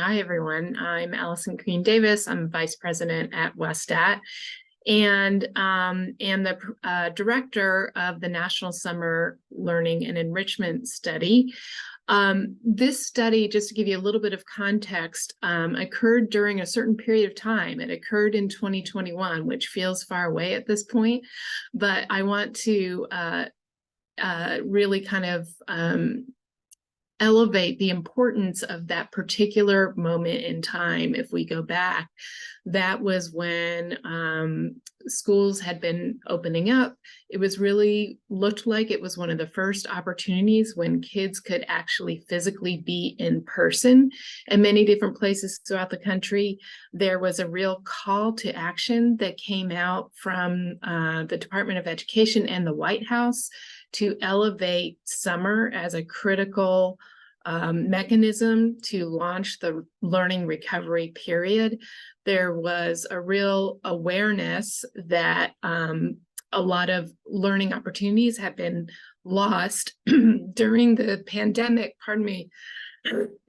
Hi, everyone. I'm Allison Green Davis. I'm Vice President at WestAT and am the Director of the National Summer Learning and Enrichment Study. This study, just to give you a little bit of context, occurred during a certain period of time. It occurred in 2021, which feels far away at this point, but I want to really kind of elevate the importance of that particular moment in time. If we go back, that was when schools had been opening up. It was really looked like it was one of the first opportunities when kids could actually physically be in person. In many different places throughout the country, there was a real call to action that came out from the Department of Education and the White House to elevate summer as a critical mechanism to launch the learning recovery period. There was a real awareness that a lot of learning opportunities have been lost during the pandemic,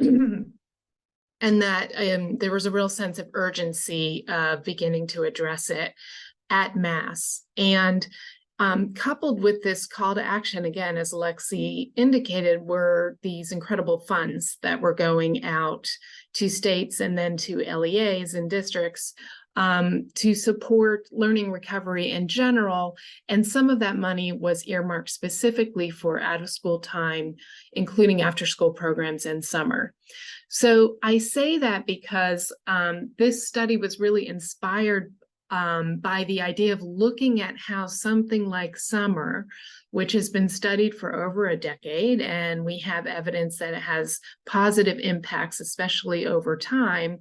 and that there was a real sense of urgency beginning to address it at mass. And coupled with this call to action, again, as Lexi indicated, were these incredible funds that were going out to states and then to LEAs and districts to support learning recovery in general. And some of that money was earmarked specifically for out-of-school time, including after-school programs and summer. So I say that because this study was really inspired by the idea of looking at how something like summer, which has been studied for over a decade, and we have evidence that it has positive impacts, especially over time,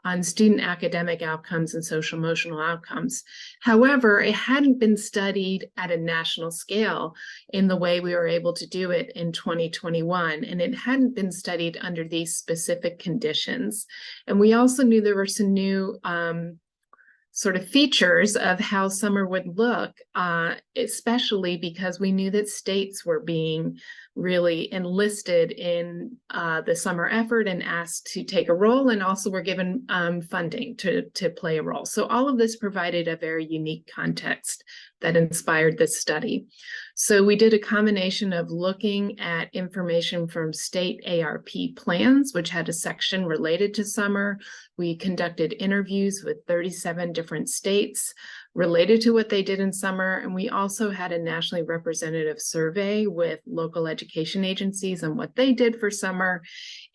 on student academic outcomes and social emotional outcomes. However, it hadn't been studied at a national scale in the way we were able to do it in 2021, and it hadn't been studied under these specific conditions. And we also knew there were some new sort of features of how summer would look, especially because we knew that states were being really enlisted in the summer effort and asked to take a role, and also were given funding to play a role. So all of this provided a very unique context that inspired this study. So we did a combination of looking at information from state ARP plans, which had a section related to summer. We conducted interviews with 37 different states related to what they did in summer. And we also had a nationally representative survey with local education agencies on what they did for summer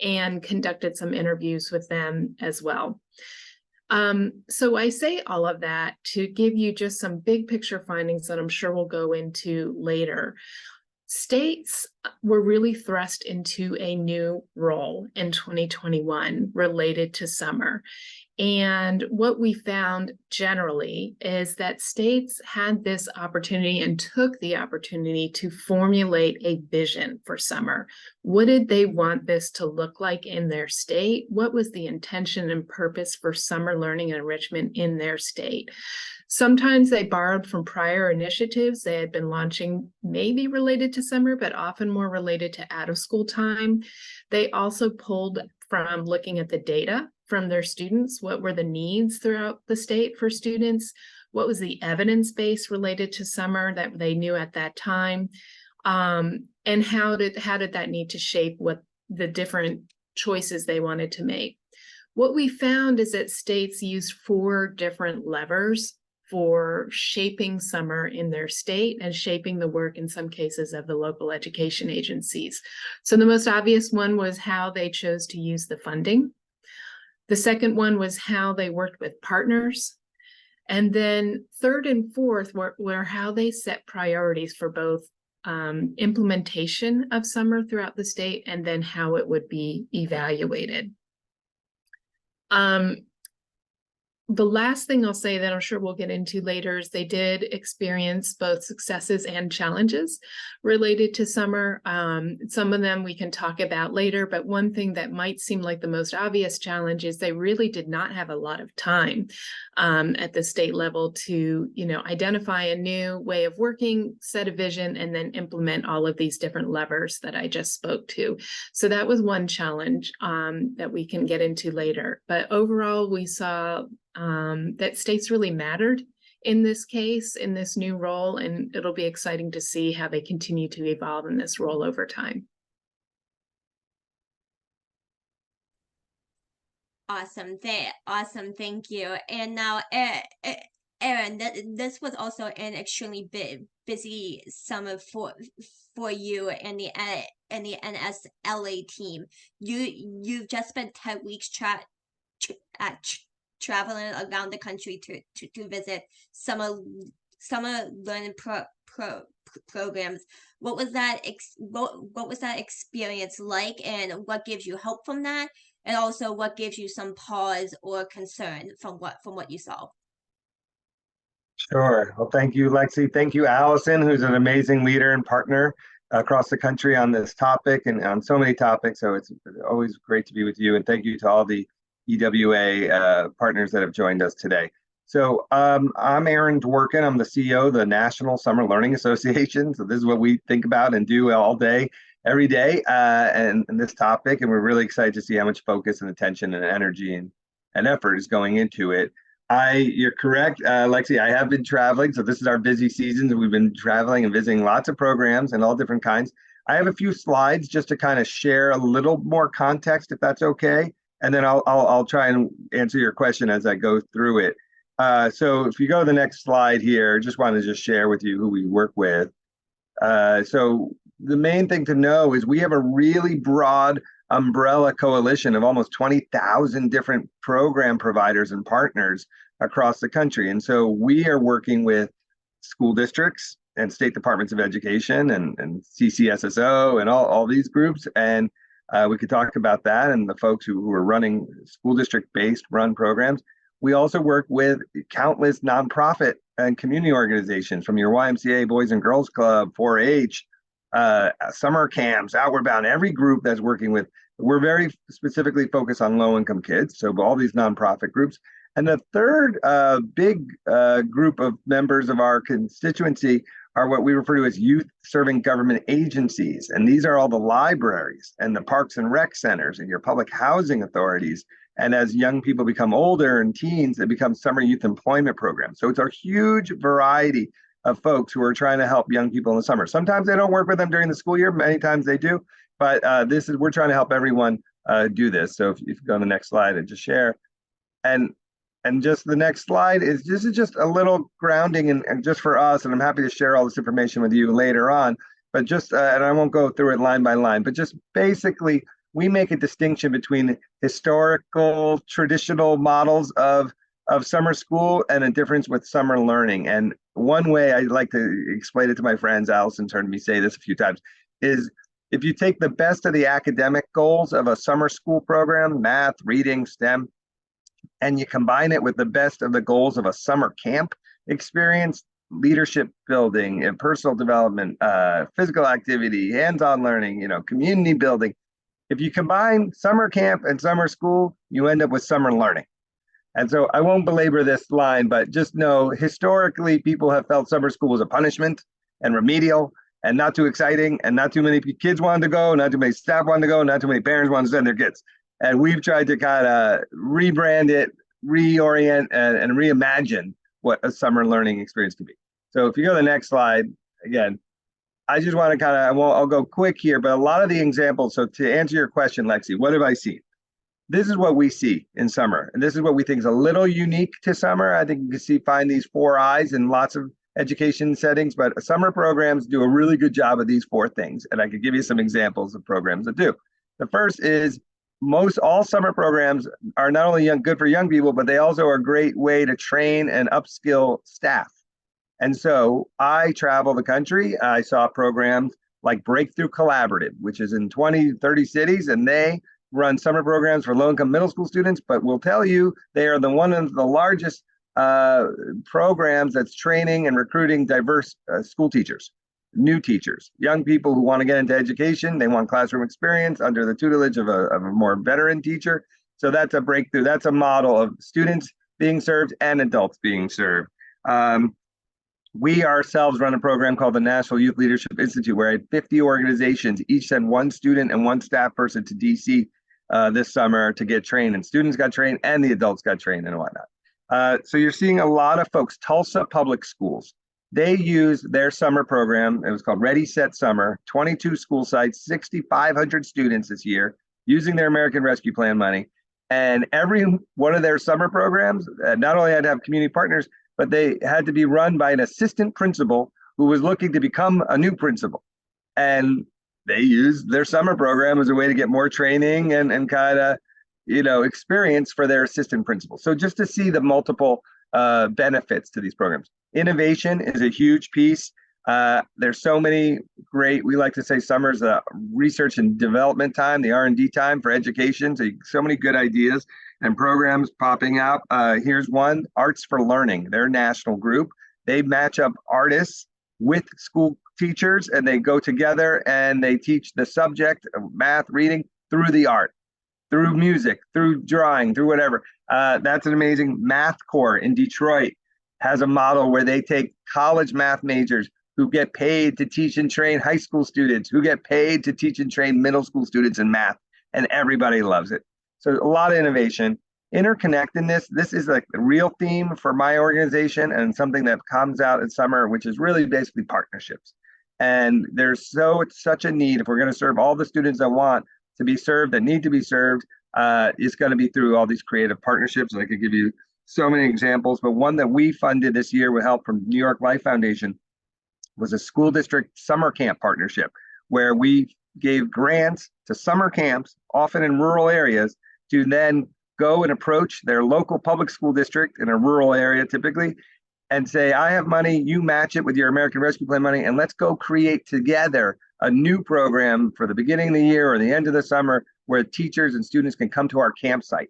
and conducted some interviews with them as well. So I say all of that to give you just some big picture findings that I'm sure we'll go into later. States were really thrust into a new role in 2021 related to summer. And what we found generally is that states had this opportunity and took the opportunity to formulate a vision for summer. What did they want this to look like in their state? What was the intention and purpose for summer learning and enrichment in their state? Sometimes they borrowed from prior initiatives they had been launching, maybe related to summer, but often more related to out-of-school time. They also pulled from looking at the data from their students. What were the needs throughout the state for students? What was the evidence base related to summer that they knew at that time? And how did that need to shape what the different choices they wanted to make? What we found is that states used 4 different levers for shaping summer in their state and shaping the work, in some cases, of the local education agencies. So the most obvious one was how they chose to use the funding. The second one was how they worked with partners. And then third and fourth were how they set priorities for both implementation of summer throughout the state and then how it would be evaluated. The last thing I'll say that I'm sure we'll get into later is they did experience both successes and challenges related to summer. Some of them we can talk about later, but one thing that might seem like the most obvious challenge is they really did not have a lot of time at the state level to, identify a new way of working, set a vision, and then implement all of these different levers that I just spoke to. So that was one challenge that we can get into later. But overall, we saw that states really mattered in this case, in this new role, and it'll be exciting to see how they continue to evolve in this role over time. Awesome, thank you. And now, Aaron, this was also an extremely busy summer for you and the NSLA team. You've just spent 10 weeks traveling around the country to visit summer learning programs. What was what was that experience like, and what gives you hope from that? And also, what gives you some pause or concern from what you saw? Sure. Well, thank you, Lexi. Thank you, Allison, who's an amazing leader and partner across the country on this topic and on so many topics. So it's always great to be with you. And thank you to all the EWA partners that have joined us today. So I'm Aaron Dworkin. I'm the CEO of the National Summer Learning Association. So this is what we think about and do all day, every day, and this topic. And we're really excited to see how much focus and attention and energy and effort is going into it. You're correct, Lexi. I have been traveling, so this is our busy season. So we've been traveling and visiting lots of programs and all different kinds. I have a few slides just to kind of share a little more context, if that's okay, and then I'll try and answer your question as I go through it. So if you go to the next slide here, just wanted to just share with you who we work with. So the main thing to know is we have a really broad umbrella coalition of almost 20,000 different program providers and partners across the country. And so we are working with school districts and state departments of education and CCSSO and all these groups. And we could talk about that and the folks who are running school district-based run programs. We also work with countless nonprofit and community organizations, from your YMCA, Boys and Girls Club, 4-H, summer camps, Outward Bound, every group that's working with. We're very specifically focused on low-income kids, so all these nonprofit groups. And the third big group of members of our constituency are what we refer to as youth serving government agencies. And these are all the libraries and the parks and rec centers and your public housing authorities. And as young people become older and teens, it becomes summer youth employment programs. So it's a huge variety of folks who are trying to help young people in the summer. Sometimes they don't work with them during the school year. Many times they do. But we're trying to help everyone do this. So if you go on the next slide and just share. And just the next slide is just a little grounding and just for us. And I'm happy to share all this information with you later on. But just, and I won't go through it line by line, but just basically, we make a distinction between historical, traditional models of summer school and a difference with summer learning. And one way I like to explain it to my friends, Allison's heard me say this a few times, is if you take the best of the academic goals of a summer school program, math, reading, STEM, and you combine it with the best of the goals of a summer camp experience, leadership building and personal development, physical activity, hands-on learning, community building. If you combine summer camp and summer school, you end up with summer learning. And so I won't belabor this line, but just know historically people have felt summer school was a punishment and remedial and not too exciting, and not too many kids wanted to go, not too many staff wanted to go, not too many parents wanted to send their kids. And we've tried to kind of rebrand it, reorient, and reimagine what a summer learning experience can be. So if you go to the next slide, again, I just want to I'll go quick here, but a lot of the examples, so to answer your question, Lexi, what have I seen? This is what we see in summer, and this is what we think is a little unique to summer. I think you can find these 4 eyes in lots of education settings, but summer programs do a really good job of these 4 things, and I could give you some examples of programs that do. The first is all summer programs are not only good for young people, but they also are a great way to train and upskill staff. And so I travel the country. I saw programs like Breakthrough Collaborative, which is in 20, 30 cities, and they run summer programs for low-income middle school students, but will tell you they are one of the largest programs that's training and recruiting diverse school teachers, new teachers, young people who want to get into education. They want classroom experience under the tutelage of a more veteran teacher. So that's a breakthrough. That's a model of students being served and adults being served. We ourselves run a program called the National Youth Leadership Institute, where I had 50 organizations, each send one student and one staff person to DC this summer to get trained. And students got trained and the adults got trained and whatnot. So you're seeing a lot of folks, Tulsa Public Schools, they use their summer program. It was called Ready, Set, Summer, 22 school sites, 6,500 students this year using their American Rescue Plan money. And every one of their summer programs not only had to have community partners, but they had to be run by an assistant principal who was looking to become a new principal. And they used their summer program as a way to get more training and kind of, experience for their assistant principal. So just to see the multiple benefits to these programs. Innovation is a huge piece. There's so many great, we like to say summer's the research and development time, the R&D time for education. So many good ideas and programs popping out. Here's one, Arts for Learning, their national group. They match up artists with school teachers and they go together and they teach the subject of math, reading through the art, through music, through drawing, through whatever. That's an amazing. Math Corps in Detroit has a model where they take college math majors who get paid to teach and train high school students, who get paid to teach and train middle school students in math, and everybody loves it. So a lot of innovation. Interconnectedness, this is like the real theme for my organization and something that comes out in summer, which is really basically partnerships. And it's such a need. If we're going to serve all the students that want to be served, that need to be served, it's going to be through all these creative partnerships. And I could give you so many examples, but one that we funded this year with help from New York Life Foundation was a school district summer camp partnership, where we gave grants to summer camps, often in rural areas, to then go and approach their local public school district in a rural area typically, and say, I have money, you match it with your American Rescue Plan money, and let's go create together a new program for the beginning of the year or the end of the summer where teachers and students can come to our campsite.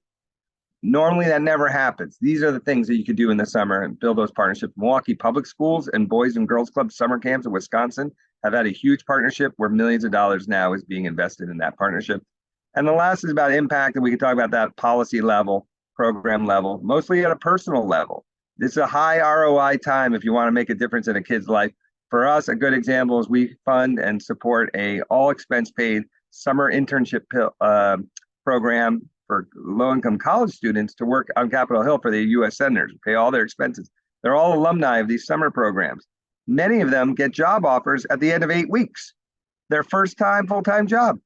Normally that never happens. These are the things that you could do in the summer and build those partnerships. Milwaukee Public Schools and Boys and Girls Club summer camps in Wisconsin have had a huge partnership where millions of dollars now is being invested in that partnership. And the last is about impact, and we can talk about that policy level, program level, mostly at a personal level. This is a high ROI time if you want to make a difference in a kid's life. For us, a good example is we fund and support a all expense paid summer internship program for low-income college students to work on Capitol Hill for the U.S. senators, pay all their expenses. They're all alumni of these summer programs. Many of them get job offers at the end of 8 weeks, their first time full-time job.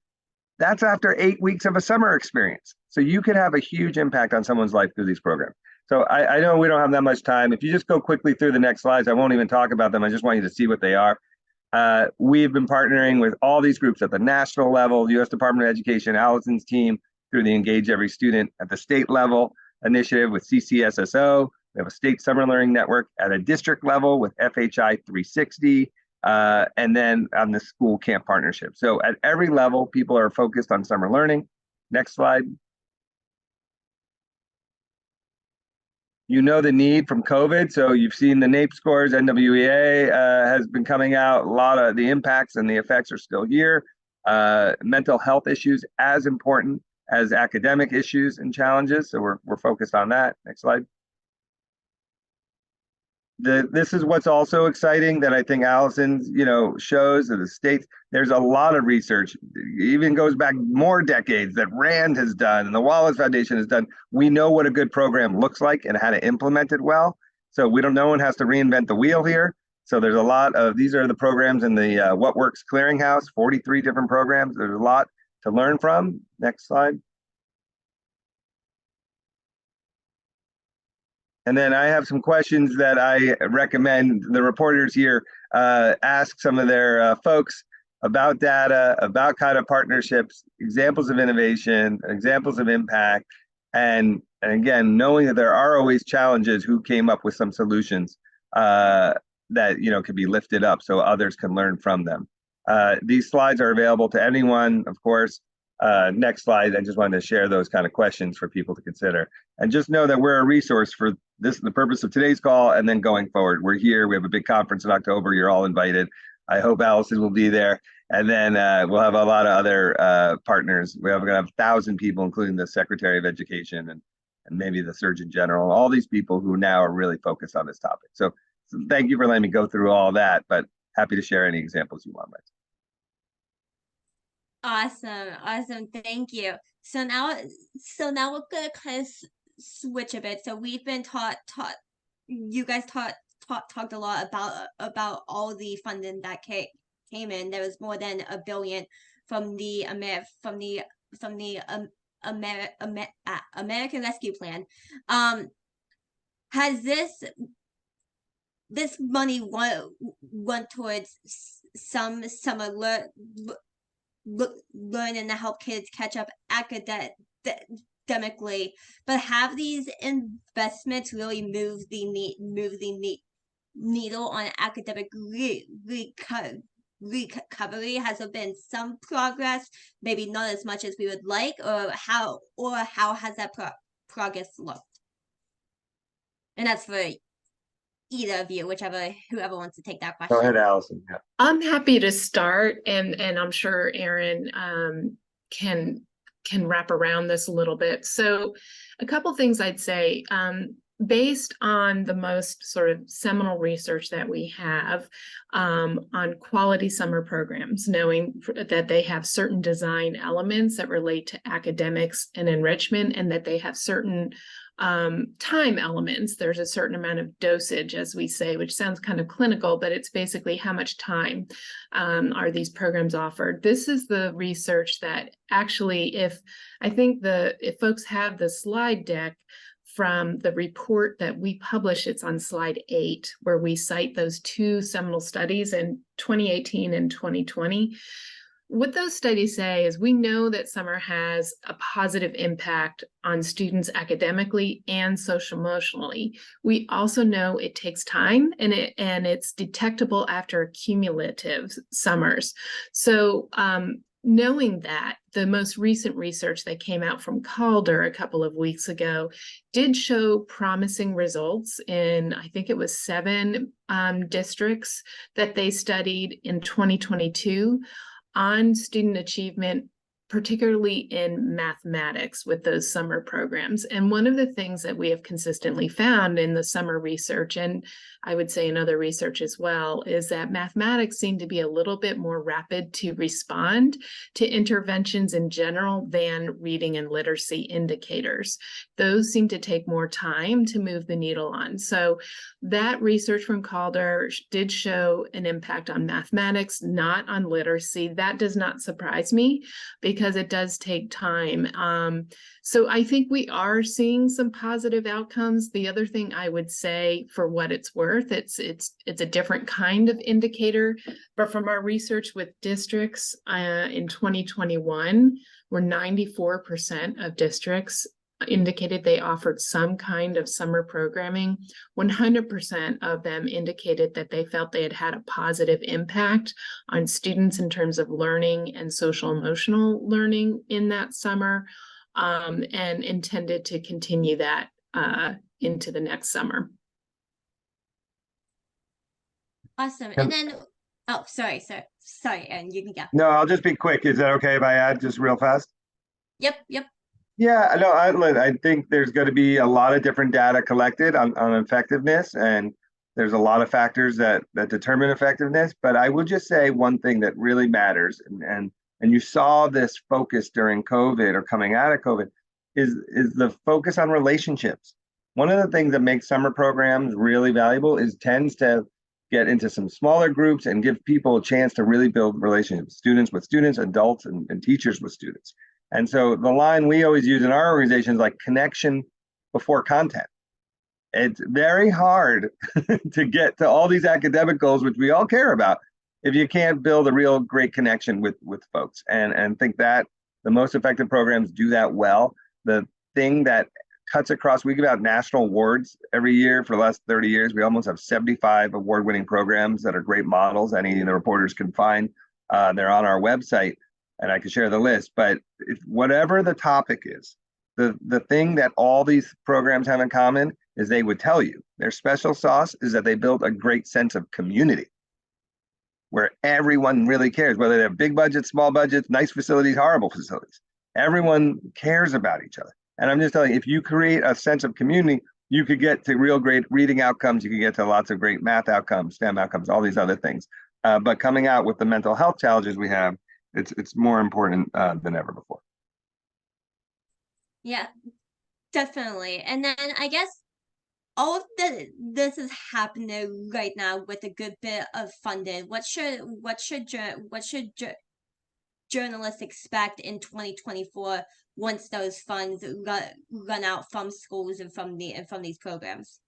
That's after 8 weeks of a summer experience. So you can have a huge impact on someone's life through these programs. So I know we don't have that much time. If you just go quickly through the next slides, I won't even talk about them. I just want you to see what they are. We've been partnering with all these groups at the national level, the U.S. Department of Education, Allison's team, through the Engage Every Student at the state level initiative with CCSSO. We have a state summer learning network at a district level with FHI 360, and then on the school camp partnership. So at every level, people are focused on summer learning. Next slide. You know the need from COVID. So you've seen the NAEP scores, NWEA has been coming out. A lot of the impacts and the effects are still here. Mental health issues as important as academic issues and challenges. So we're focused on that. Next slide. This is what's also exciting that I think Allison's, shows that the states, there's a lot of research, it even goes back more decades that RAND has done and the Wallace Foundation has done. We know what a good program looks like and how to implement it well. So no one has to reinvent the wheel here. So there's a lot of, these are the programs in the What Works Clearinghouse, 43 different programs. There's a lot to learn from. Next slide. And then I have some questions that I recommend the reporters here ask some of their folks about data, about kind of partnerships, examples of innovation, examples of impact, and again, knowing that there are always challenges, who came up with some solutions that could be lifted up so others can learn from them. These slides are available to anyone, of course. next slide, I just wanted to share those kind of questions for people to consider. And just know that we're a resource for this, the purpose of today's call, and then going forward. We're here. We have a big conference in October. You're all invited. I hope Allison will be there. And then we'll have a lot of other partners. We're going to have 1,000 people, including the Secretary of Education and maybe the Surgeon General, all these people who now are really focused on this topic. So thank you for letting me go through all that, but happy to share any examples you want. Awesome. Thank you. So now we're gonna kind of switch a bit. So we've been you guys talked a lot about all the funding that came in. There was more than $1 billion from the American Rescue Plan. Has this money went towards some learning to help kids catch up academically, but have these investments really moved the needle on academic recovery? Has there been some progress, maybe not as much as we would like, or how has that progress looked? And that's for either of you, whoever wants to take that question. Go ahead, Allison. Yeah. I'm happy to start, and I'm sure Aaron can wrap around this a little bit. So a couple things I'd say, based on the most sort of seminal research that we have on quality summer programs, knowing that they have certain design elements that relate to academics and enrichment, and that they have certain time elements. There's a certain amount of dosage, as we say, which sounds kind of clinical, but it's basically how much time are these programs offered. This is the research that actually, if folks have the slide deck from the report that we publish, it's on slide 8, where we cite those 2 seminal studies in 2018 and 2020. What those studies say is we know that summer has a positive impact on students academically and social emotionally. We also know it takes time, and it's detectable after cumulative summers. So knowing that, the most recent research that came out from Calder a couple of weeks ago did show promising results in, I think it was 7 districts that they studied in 2022 on student achievement, particularly in mathematics with those summer programs. And one of the things that we have consistently found in the summer research, and I would say in other research as well, is that mathematics seem to be a little bit more rapid to respond to interventions in general than reading and literacy indicators. Those seem to take more time to move the needle on. So that research from Calder did show an impact on mathematics, not on literacy. That does not surprise me, because it does take time. So I think we are seeing some positive outcomes. The other thing I would say, for what it's worth, it's a different kind of indicator, but from our research with districts in 2021, where 94% of districts indicated they offered some kind of summer programming, 100% of them indicated that they felt they had had a positive impact on students in terms of learning and social emotional learning in that summer, and intended to continue that into the next summer. Awesome. And then, oh, sorry, and you can go. No, I'll just be quick. Is that okay if I add just real fast? Yep. Yeah, no, I think there's going to be a lot of different data collected on effectiveness, and there's a lot of factors that determine effectiveness. But I would just say one thing that really matters, and you saw this focus during COVID or coming out of COVID, is the focus on relationships. One of the things that makes summer programs really valuable is tends to get into some smaller groups and give people a chance to really build relationships, students with students, adults and teachers with students. And so the line we always use in our organization is like connection before content. It's very hard to get to all these academic goals, which we all care about, if you can't build a real great connection with folks. And think that the most effective programs do that well. The thing that cuts across, we give out national awards every year for the last 30 years. We almost have 75 award-winning programs that are great models. Any of the reporters can find. They're on our website. and I can share the list, but whatever the topic is, the thing that all these programs have in common is they would tell you their special sauce is that they build a great sense of community where everyone really cares, whether they have big budgets, small budgets, nice facilities, horrible facilities. Everyone cares about each other. And I'm just telling you, if you create a sense of community, you could get to real great reading outcomes. You could get to lots of great math outcomes, STEM outcomes, all these other things. But coming out with the mental health challenges we have, it's more important than ever before. Yeah, definitely. And then I guess all of this is happening right now with a good bit of funding. What should journalists expect in 2024 once those funds run out from schools and from these programs?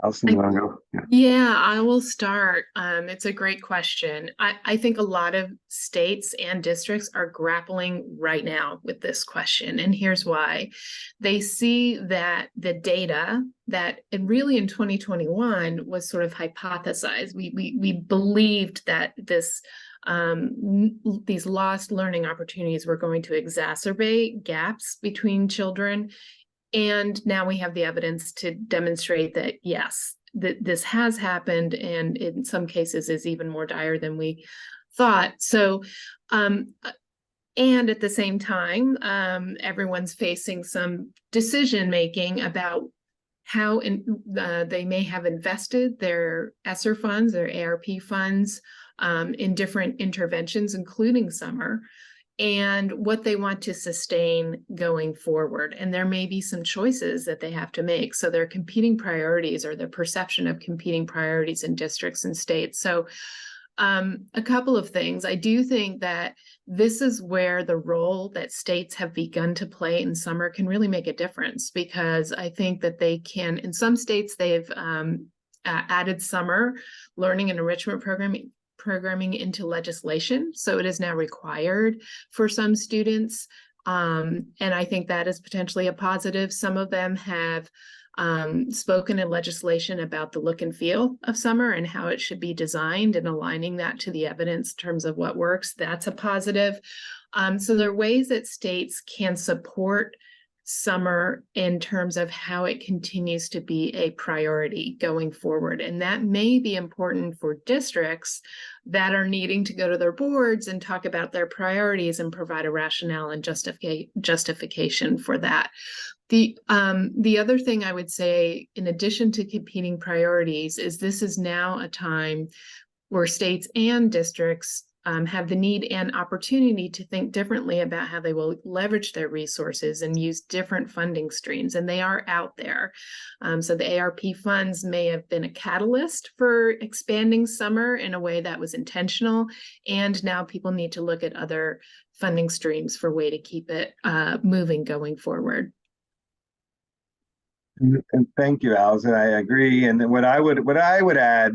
Allison, you want to go? Yeah. Yeah, I will start. It's a great question. I think a lot of states and districts are grappling right now with this question, and here's why. They see that the data that and really in 2021 was sort of hypothesized. We believed that these lost learning opportunities were going to exacerbate gaps between children. And now we have the evidence to demonstrate that, yes, that this has happened, and in some cases is even more dire than we thought. So, and at the same time, everyone's facing some decision making about how they may have invested their ESSER funds, their ARP funds, in different interventions, including summer, and what they want to sustain going forward. And there may be some choices that they have to make. So their competing priorities or the perception of competing priorities in districts and states. So a couple of things. I do think that this is where the role that states have begun to play in summer can really make a difference, because I think that they can, in some states, they've added summer learning and enrichment programming into legislation. So it is now required for some students. And I think that is potentially a positive. Some of them have spoken in legislation about the look and feel of summer and how it should be designed, and aligning that to the evidence in terms of what works. That's a positive. So there are ways that states can support summer in terms of how it continues to be a priority going forward. And that may be important for districts that are needing to go to their boards and talk about their priorities and provide a rationale and justification for that. The other thing I would say, in addition to competing priorities, is this is now a time where states and districts have the need and opportunity to think differently about how they will leverage their resources and use different funding streams, and they are out there. So the ARP funds may have been a catalyst for expanding summer in a way that was intentional, and now people need to look at other funding streams for a way to keep it moving going forward. And thank you, Allison. I agree. And what I would add,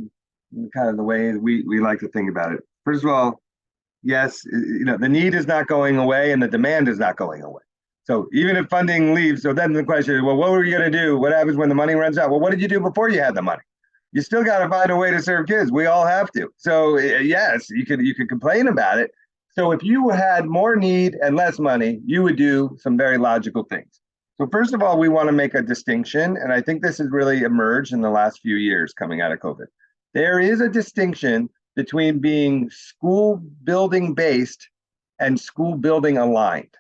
kind of the way we like to think about it. First of all, yes, the need is not going away and the demand is not going away. So even if funding leaves, so then the question is, well, what were you going to do? What happens when the money runs out? Well, what did you do before you had the money? You still got to find a way to serve kids. We all have to. So yes, you could complain about it. So if you had more need and less money, you would do some very logical things. So first of all, we want to make a distinction, and I think this has really emerged in the last few years coming out of COVID. There is a distinction between being school building based and school building aligned.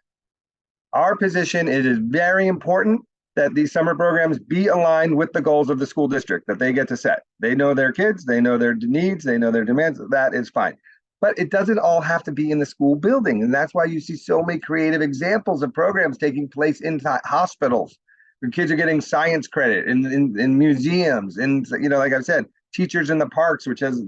Our position, it is very important that these summer programs be aligned with the goals of the school district that they get to set. They know their kids, they know their needs, they know their demands. That is fine. But it doesn't all have to be in the school building. And that's why you see so many creative examples of programs taking place inside hospitals. Your kids are getting science credit in museums. And, like I've said, teachers in the parks, which has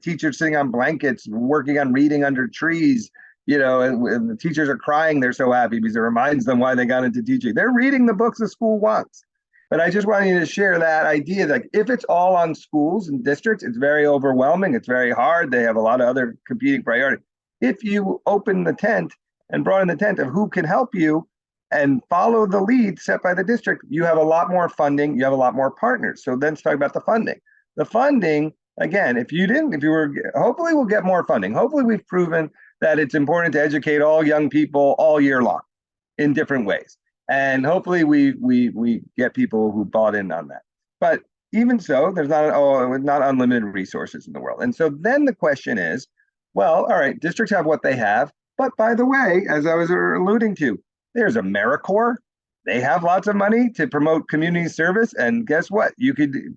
teachers sitting on blankets, working on reading under trees, and the teachers are crying. They're so happy because it reminds them why they got into teaching. They're reading the books the school wants. But I just wanted to share that idea that if it's all on schools and districts, it's very overwhelming. It's very hard. They have a lot of other competing priorities. If you open the tent and brought in the tent of who can help you and follow the lead set by the district, you have a lot more funding. You have a lot more partners. So then let's talk about the funding. The funding, again, hopefully we'll get more funding. Hopefully we've proven that it's important to educate all young people all year long in different ways. And hopefully we get people who bought in on that. But even so, there's not unlimited resources in the world. And so then the question is, well, all right, districts have what they have. But by the way, as I was alluding to, there's AmeriCorps. They have lots of money to promote community service. And guess what?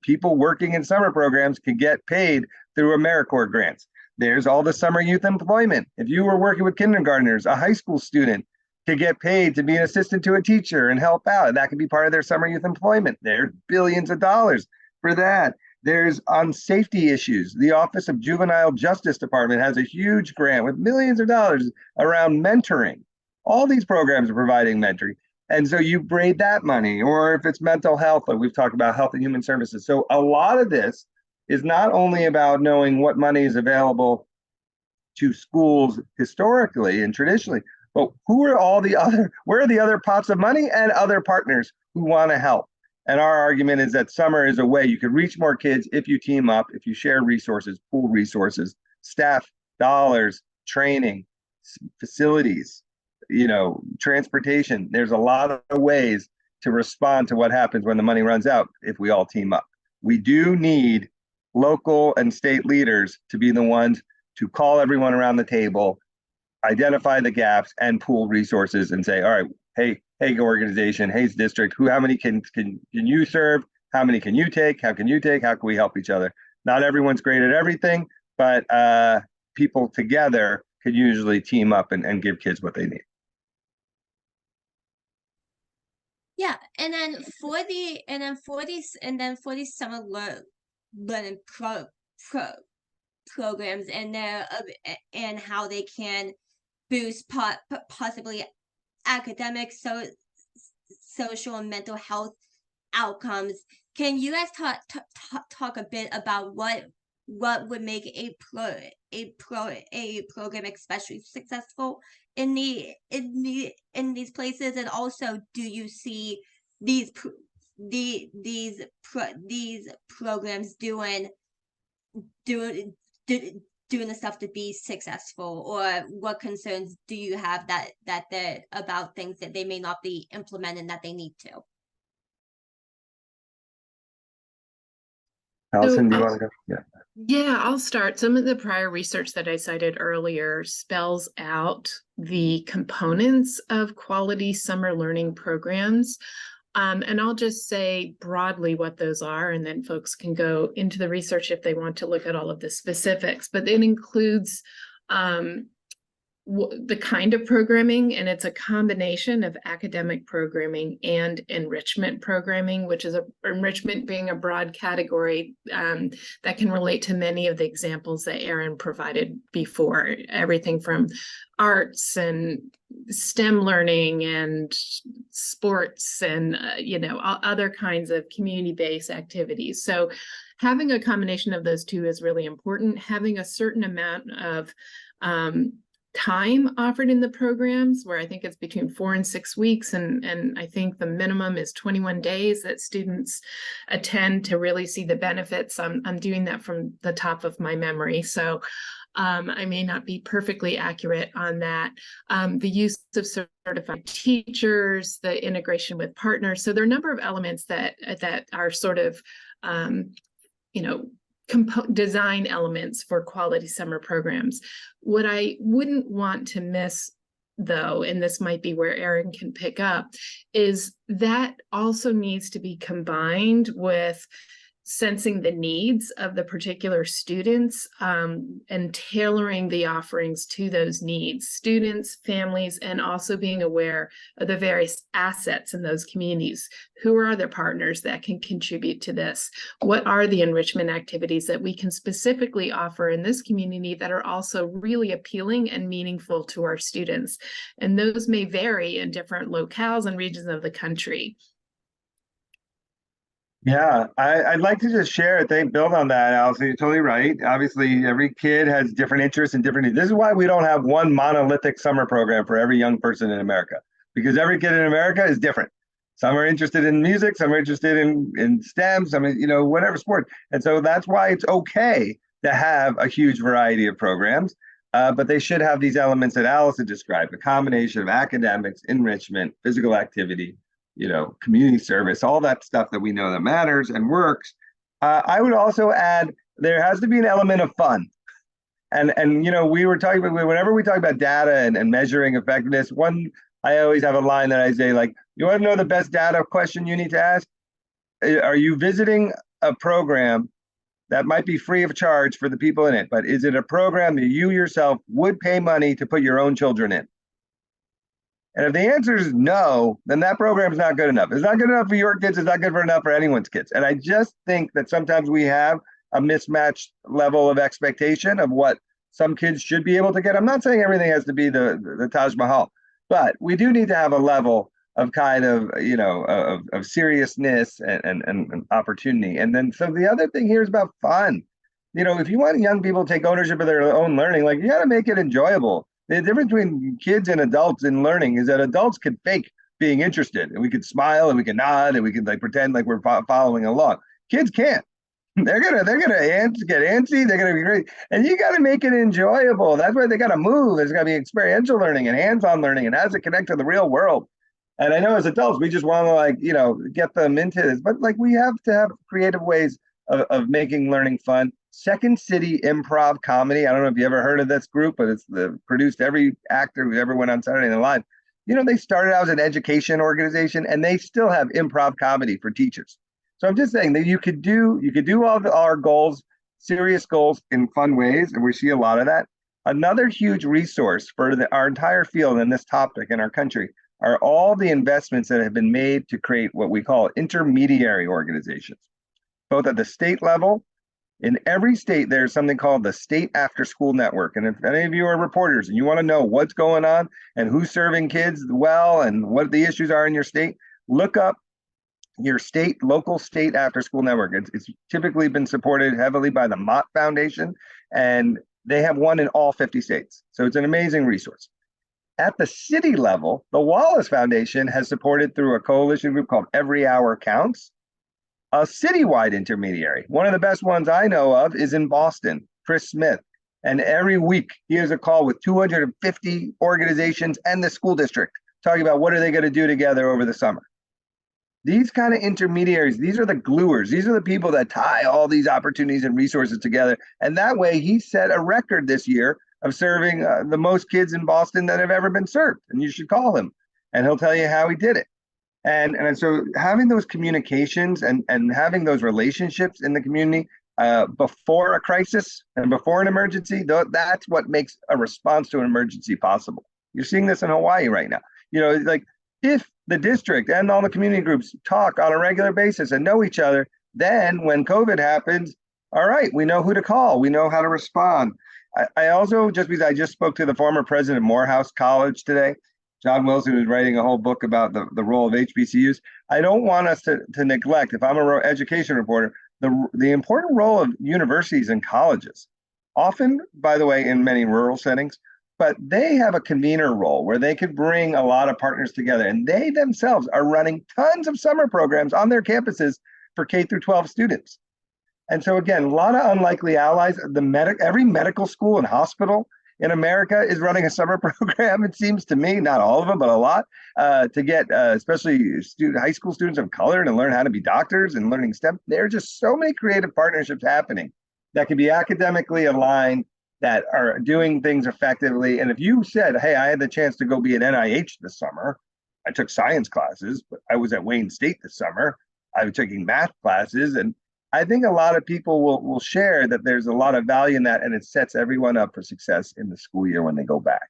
People working in summer programs could get paid through AmeriCorps grants. There's all the summer youth employment. If you were working with kindergartners, a high school student could get paid to be an assistant to a teacher and help out. That could be part of their summer youth employment. There's billions of dollars for that. There's on safety issues. The Office of Juvenile Justice Department has a huge grant with millions of dollars around mentoring. All these programs are providing mentoring. And so you braid that money, or if it's mental health, like we've talked about health and human services. So a lot of this is not only about knowing what money is available to schools historically and traditionally, but where are the other pots of money and other partners who want to help? And our argument is that summer is a way you can reach more kids if you team up, if you share resources, pool resources, staff, dollars, training, facilities, transportation. There's a lot of ways to respond to what happens when the money runs out if we all team up. We do need local and state leaders to be the ones to call everyone around the table, identify the gaps, and pool resources and say, all right, hey organization, hey district, how many can you serve? How many can you take? How can you take? How can we help each other? Not everyone's great at everything, but people together can usually team up and give kids what they need. Yeah, and then for these summer learning programs and how they can boost possibly academic, social and mental health outcomes. Can you guys talk a bit about what would make a program especially successful in these places, and also do you see these programs doing the stuff to be successful, or what concerns do you have that about things that they may not be implementing that they need to? Allison, do you want to go? Yeah. Yeah, I'll start. Some of the prior research that I cited earlier spells out the components of quality summer learning programs. And I'll just say broadly what those are, and then folks can go into the research if they want to look at all of the specifics. But it includes the kind of programming, and it's a combination of academic programming and enrichment programming, which is enrichment being a broad category that can relate to many of the examples that Erin provided before, everything from arts and STEM learning and sports and other kinds of community-based activities. So having a combination of those two is really important. Having a certain amount of time offered in the programs, where I think it's between 4 and 6 weeks, and I think the minimum is 21 days that students attend to really see the benefits. I'm doing that from the top of my memory, so I may not be perfectly accurate on that. The use of certified teachers, the integration with partners. So there are a number of elements that are sort of design elements for quality summer programs. What I wouldn't want to miss, though, and this might be where Erin can pick up, is that also needs to be combined with sensing the needs of the particular students and tailoring the offerings to those needs, students, families, and also being aware of the various assets in those communities. Who are the partners that can contribute to this? What are the enrichment activities that we can specifically offer in this community that are also really appealing and meaningful to our students? And those may vary in different locales and regions of the country. Yeah, I'd like to just share it. They build on that, Allison. You're totally right. Obviously, every kid has different interests and different needs. This is why we don't have one monolithic summer program for every young person in America, because every kid in America is different. Some are interested in music, some are interested in STEM, some, whatever sport. And so that's why it's okay to have a huge variety of programs. but they should have these elements that Allison described, a combination of academics, enrichment, physical activity, community service, all that stuff that we know that matters and works. I would also add, there has to be an element of fun. And we were talking about, whenever we talk about data and measuring effectiveness, I always have a line that I say, like, you want to know the best data question you need to ask? Are you visiting a program that might be free of charge for the people in it, but is it a program that you yourself would pay money to put your own children in? And if the answer is no, then that program is not good enough. It's not good enough for your kids. It's not good enough for anyone's kids. And I just think that sometimes we have a mismatched level of expectation of what some kids should be able to get. I'm not saying everything has to be the Taj Mahal, but we do need to have a level of kind of, of seriousness and opportunity. And then, so the other thing here is about fun. If you want young people to take ownership of their own learning, like, you got to make it enjoyable. The difference between kids and adults in learning is that adults can fake being interested, and we can smile and we can nod and we can like pretend like we're following along. Kids can't. They're gonna get antsy. They're gonna be great, and you got to make it enjoyable. That's why they got to move. There's got to be experiential learning and hands-on learning, and how does it connect to the real world? And I know as adults, we just want to get them into this, but like, we have to have creative ways of making learning fun. Second City Improv Comedy. I don't know if you ever heard of this group, but it's produced every actor who ever went on Saturday Night Live. They started out as an education organization, and they still have improv comedy for teachers. So I'm just saying that you could do all our goals, serious goals, in fun ways, and we see a lot of that. Another huge resource for our entire field in this topic in our country are all the investments that have been made to create what we call intermediary organizations, both at the state level. In every state, there's something called the State After School Network. And if any of you are reporters and you want to know what's going on and who's serving kids well and what the issues are in your state, look up your local state after school network. It's typically been supported heavily by the Mott Foundation, and they have one in all 50 states. So it's an amazing resource. At the city level, the Wallace Foundation has supported, through a coalition group called Every Hour Counts, a citywide intermediary. One of the best ones I know of is in Boston, Chris Smith. And every week he has a call with 250 organizations and the school district talking about what are they going to do together over the summer. These kind of intermediaries, these are the gluers. These are the people that tie all these opportunities and resources together. And that way he set a record this year of serving the most kids in Boston that have ever been served. And you should call him and he'll tell you how he did it. And so having those communications and having those relationships in the community before a crisis and before an emergency, that's what makes a response to an emergency possible. You're seeing this in Hawaii right now. Like, if the district and all the community groups talk on a regular basis and know each other, then when COVID happens, all right, we know who to call. We know how to respond. I also, just because I just spoke to the former president of Morehouse College today, John Wilson, who's writing a whole book about the role of HBCUs. I don't want us to neglect, if I'm an education reporter, the important role of universities and colleges. Often, by the way, in many rural settings, but they have a convener role where they could bring a lot of partners together, and they themselves are running tons of summer programs on their campuses for K through 12 students. And so again, a lot of unlikely allies. Every medical school and hospital in America is running a summer program, it seems to me, not all of them, but a lot, to get especially high school students of color to learn how to be doctors and learning STEM. There are just so many creative partnerships happening that can be academically aligned, that are doing things effectively. And if you said, hey, I had the chance to go be at NIH this summer, I took science classes, but I was at Wayne State this summer, I was taking math classes, and I think a lot of people will share that there's a lot of value in that, and it sets everyone up for success in the school year when they go back.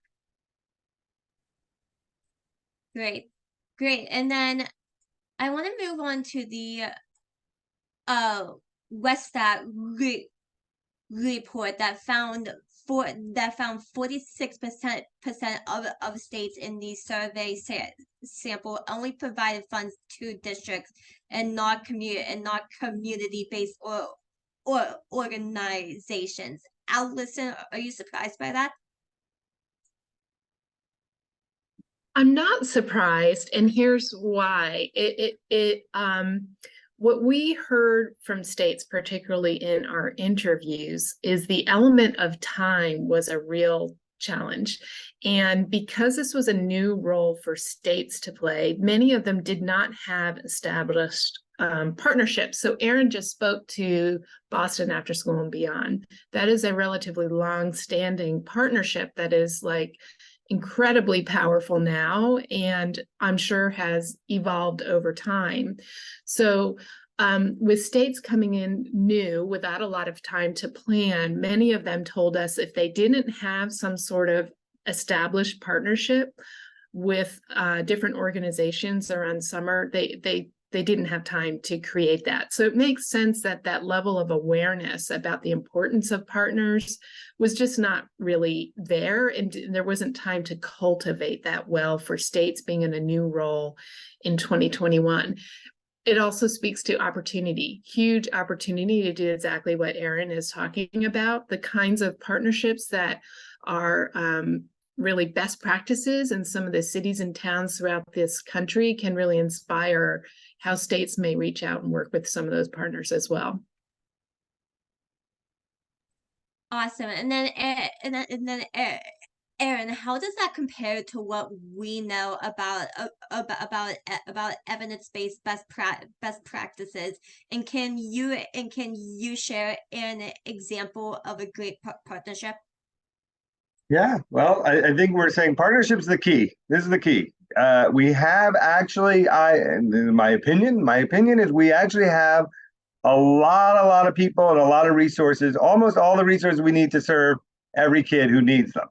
Great. And then I want to move on to the Westat report that found 46% of states in the survey sample only provided funds to districts and not community-based or organizations. Allison, are you surprised by that? I'm not surprised, and here's why. What we heard from states, particularly in our interviews, is the element of time was a real challenge. And because this was a new role for states to play, many of them did not have established partnerships. So Erin just spoke to Boston After School and Beyond. That is a relatively long-standing partnership that is like incredibly powerful now, and I'm sure has evolved over time. So with states coming in new without a lot of time to plan, many of them told us if they didn't have some sort of established partnership with different organizations around summer, they didn't have time to create that. So it makes sense that that level of awareness about the importance of partners was just not really there, and there wasn't time to cultivate that well for states being in a new role in 2021. It also speaks to opportunity, huge opportunity to do exactly what Erin is talking about, the kinds of partnerships that are really best practices in some of the cities and towns throughout this country can really inspire how states may reach out and work with some of those partners as well. Awesome. Erin, how does that compare to what we know about evidence-based best practices? And can you share an example of a great partnership? Yeah, well, I think we're saying partnership's the key. This is the key. We have actually, in my opinion is we actually have a lot of people and a lot of resources, almost all the resources we need to serve every kid who needs them,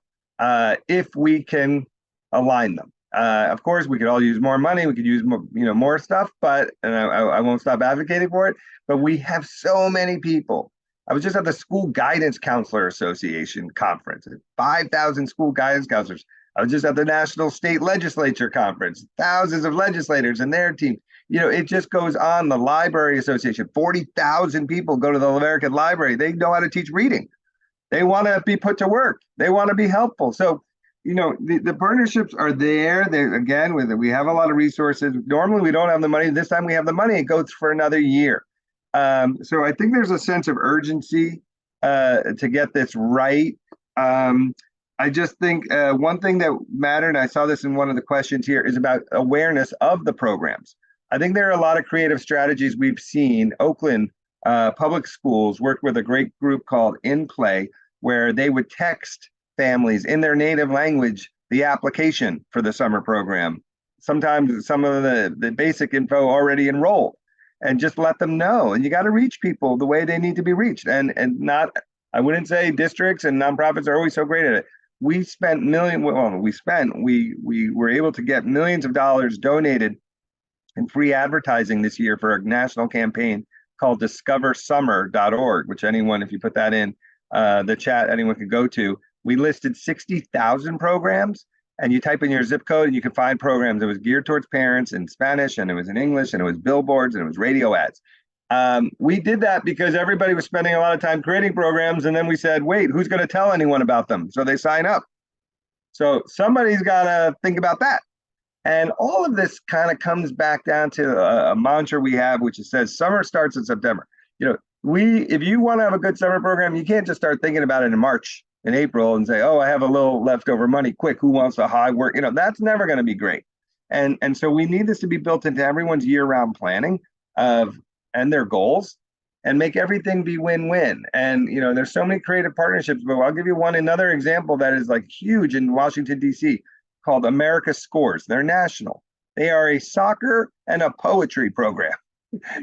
if we can align them. Of course, we could all use more money. We could use more, more stuff, but and I won't stop advocating for it. But we have so many people. I was just at the School Guidance Counselor Association conference, 5,000 school guidance counselors. I was just at the National State Legislature Conference, thousands of legislators and their team. It just goes on. The Library Association, 40,000 people go to the American Library. They know how to teach reading. They want to be put to work. They want to be helpful. So, the partnerships are there. Again, we have a lot of resources. Normally, we don't have the money. This time we have the money. It goes for another year. So I think there's a sense of urgency to get this right. I just think one thing that mattered, and I saw this in one of the questions here, is about awareness of the programs. I think there are a lot of creative strategies we've seen. Oakland Public Schools worked with a great group called In Play, where they would text families in their native language the application for the summer program. Sometimes some of the basic info already enrolled, and just let them know. And you got to reach people the way they need to be reached. And not, I wouldn't say districts and nonprofits are always so great at it. We were able to get millions of dollars donated in free advertising this year for a national campaign called discoversummer.org, which anyone, if you put that in the chat, anyone could go to. We listed 60,000 programs, and you type in your zip code and you can find programs. It was geared towards parents in Spanish, and it was in English, and it was billboards, and it was radio ads. We did that because everybody was spending a lot of time creating programs, and then we said, wait, who's going to tell anyone about them? So they sign up. So somebody's got to think about that. And all of this kind of comes back down to a mantra we have, which says summer starts in September. If you want to have a good summer program, you can't just start thinking about it in March and April and say, oh, I have a little leftover money. Quick, who wants to high work? That's never going to be great. And so we need this to be built into everyone's year-round planning and their goals, and make everything be win-win. And there's so many creative partnerships, but I'll give you another example that is like huge in Washington, D.C., called America Scores. They're national. They are a soccer and a poetry program.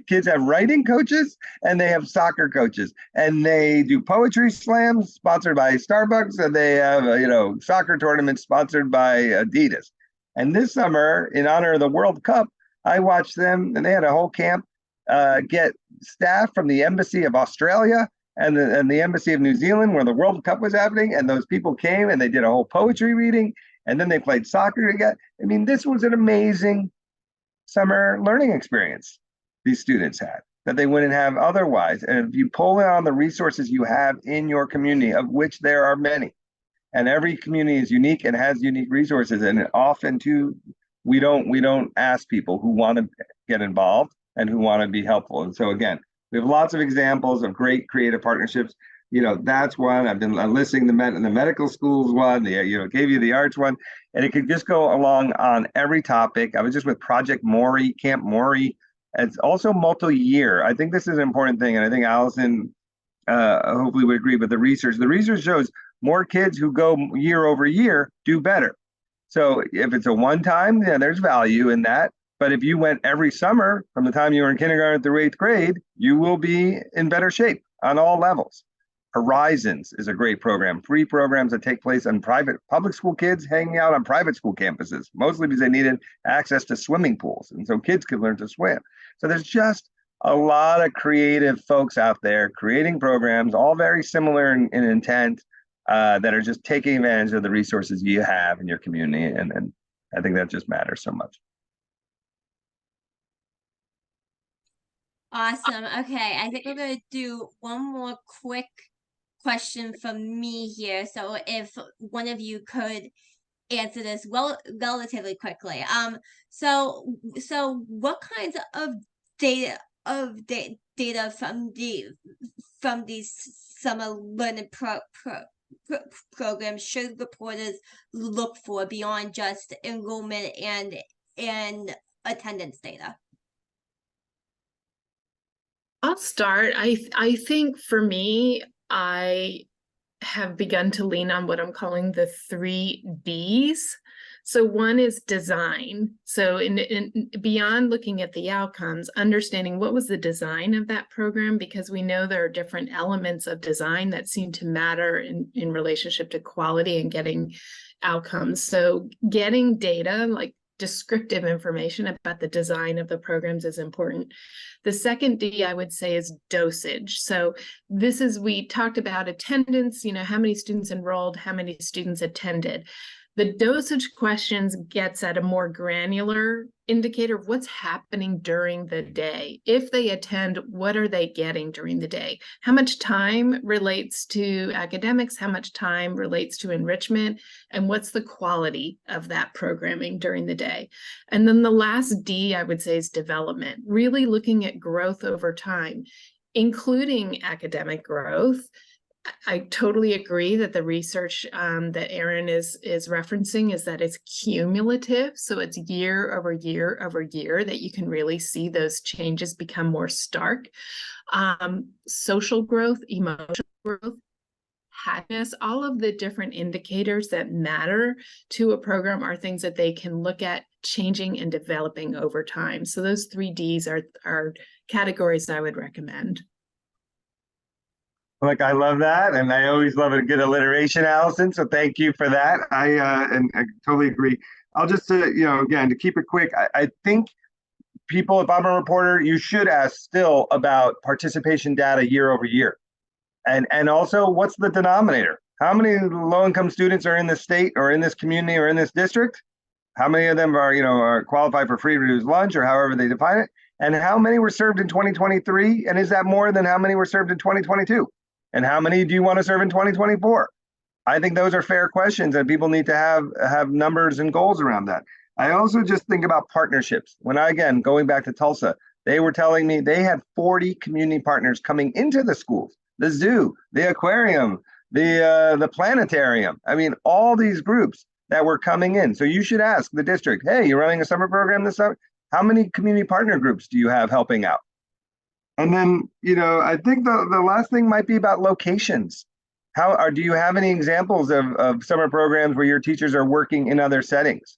Kids have writing coaches and they have soccer coaches, and they do poetry slams sponsored by Starbucks, and they have soccer tournaments sponsored by Adidas. And this summer, in honor of the World Cup, I watched them, and they had a whole camp, get staff from the Embassy of Australia and the Embassy of New Zealand, where the World Cup was happening, and those people came and they did a whole poetry reading, and then they played soccer together. I mean, this was an amazing summer learning experience these students had that they wouldn't have otherwise. And if you pull on the resources you have in your community, of which there are many, and every community is unique and has unique resources, and often too, we don't ask people who want to get involved and who want to be helpful. And so again, we have lots of examples of great creative partnerships. That's one. I've been listing the medical schools one, gave you the arts one, and it could just go along on every topic. I was just with Project Maury, Camp Maury. It's also multi-year. I think this is an important thing, and I think Allison hopefully would agree with the research. The research shows more kids who go year over year do better. So if it's a one-time, yeah, there's value in that. But if you went every summer from the time you were in kindergarten through 8th grade, you will be in better shape on all levels. Horizons is a great program. Free programs that take place on public school kids hanging out on private school campuses, mostly because they needed access to swimming pools. And so kids could learn to swim. So there's just a lot of creative folks out there creating programs, all very similar in intent, that are just taking advantage of the resources you have in your community. And I think that just matters so much. Awesome. Okay, I think we're going to do one more quick question from me here. So if one of you could answer this relatively quickly. So what kinds of data from these summer learning programs should reporters look for beyond just enrollment and attendance data? I'll start. I think for me, I have begun to lean on what I'm calling the 3 Ds. So one is design. So in beyond looking at the outcomes, understanding what was the design of that program, because we know there are different elements of design that seem to matter in relationship to quality and getting outcomes. So getting data, like descriptive information about the design of the programs, is important. The second D, I would say, is dosage. So we talked about attendance, how many students enrolled, how many students attended. The dosage questions gets at a more granular indicator of what's happening during the day. If they attend, what are they getting during the day? How much time relates to academics? How much time relates to enrichment? And what's the quality of that programming during the day? And then the last D, I would say, is development, really looking at growth over time, including academic growth. I totally agree that the research that Erin is referencing is that it's cumulative. So it's year over year over year that you can really see those changes become more stark. Social growth, emotional growth, happiness, all of the different indicators that matter to a program are things that they can look at changing and developing over time. So those 3 Ds are categories I would recommend. Look, I love that, and I always love a good alliteration, Allison. So thank you for that. I totally agree. I'll just again, to keep it quick, I think people, if I'm a reporter, you should ask still about participation data year over year, and also what's the denominator? How many low-income students are in this state or in this community or in this district? How many of them are qualified for free reduced lunch or however they define it? And how many were served in 2023? And is that more than how many were served in 2022? And how many do you want to serve in 2024? I think those are fair questions, and people need to have numbers and goals around that. I also just think about partnerships. When going back to Tulsa, they were telling me they had 40 community partners coming into the schools, the zoo, the aquarium, the planetarium. I mean, all these groups that were coming in. So you should ask the district, hey, you're running a summer program this summer? How many community partner groups do you have helping out? And then, I think the last thing might be about locations. Do you have any examples of summer programs where your teachers are working in other settings?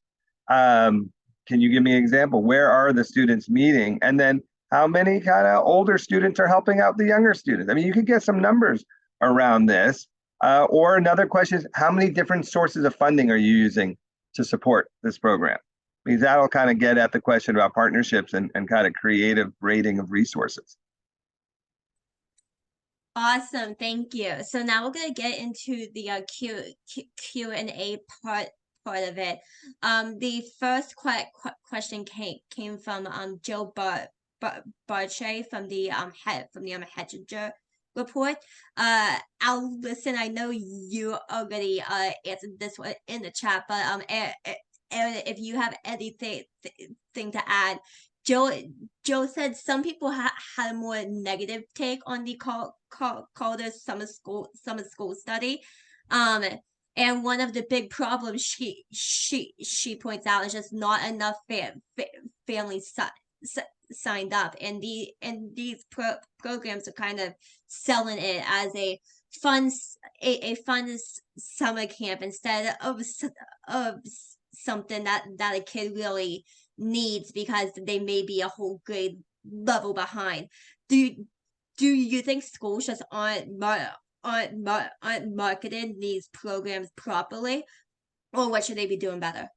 Can you give me an example? Where are the students meeting? And then how many kind of older students are helping out the younger students? I mean, you could get some numbers around this. Or another question is, how many different sources of funding are you using to support this program? Because that'll kind of get at the question about partnerships and kind of creative rating of resources. Awesome, thank you. So now we're gonna get into the Q&A part of it. The first question came from Joe Barche from the Hettinger report. Allison, I know you already answered this one in the chat, but Erin, if you have anything to add, Joe said some people had a more negative take on the Calder summer school study. Um, and one of the big problems she points out is just not enough families signed up, and these programs are kind of selling it as a fun summer camp instead of something that a kid really needs because they may be a whole grade level behind. Do you think schools just aren't marketing these programs properly, or what should they be doing better?